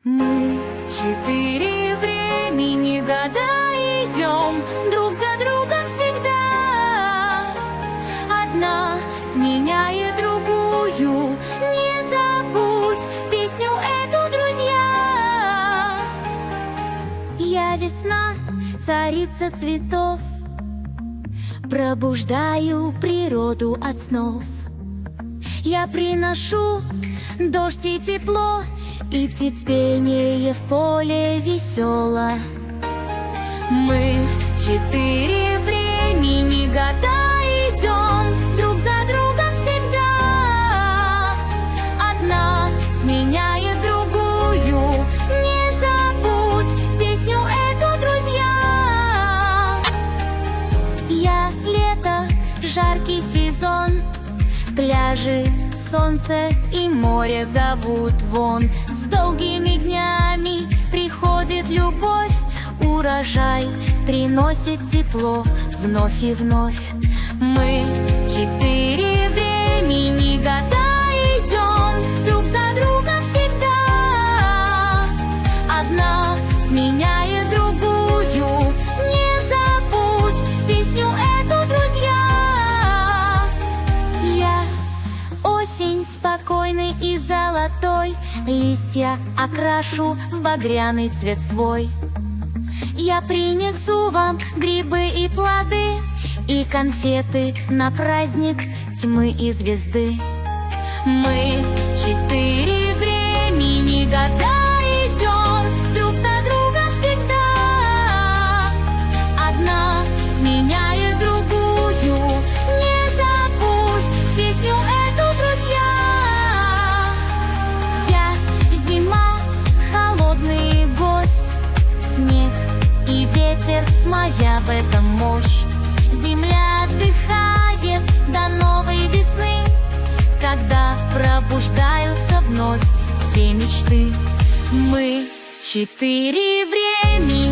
Мы четыре времени года идем друг за другом всегда. Одна сменяет другую. Не забудь песню эту, друзья. Я весна, царица цветов, пробуждаю природу от снов. Я приношу дождь и тепло, и птиц пение в поле весело. Мы четыре времени года идем друг за другом всегда. Одна сменяет другую. Не забудь песню эту, друзья. Я лето, жаркий сезон, пляжи, солнце и море зовут вон. С долгими днями приходит любовь, урожай приносит тепло вновь и вновь. Мы четыре времени года идем друг за другом всегда. Одна сменяет другую. Не забудь песню эту, друзья. Я осень спокойный и золотой, листья окрашу в багряный цвет свой. Я принесу вам грибы и плоды, и конфеты на праздник тьмы и звезды. Мы четыре времени года идем друг за другом всегда. Одна сменяет другую. Не забудь песню эту, друзья. Я зима, холодный гость, снег и ветер, моя в этом мощь. Земля отдыхает до новой весны, когда пробуждаются вновь все мечты. Мы четыре времени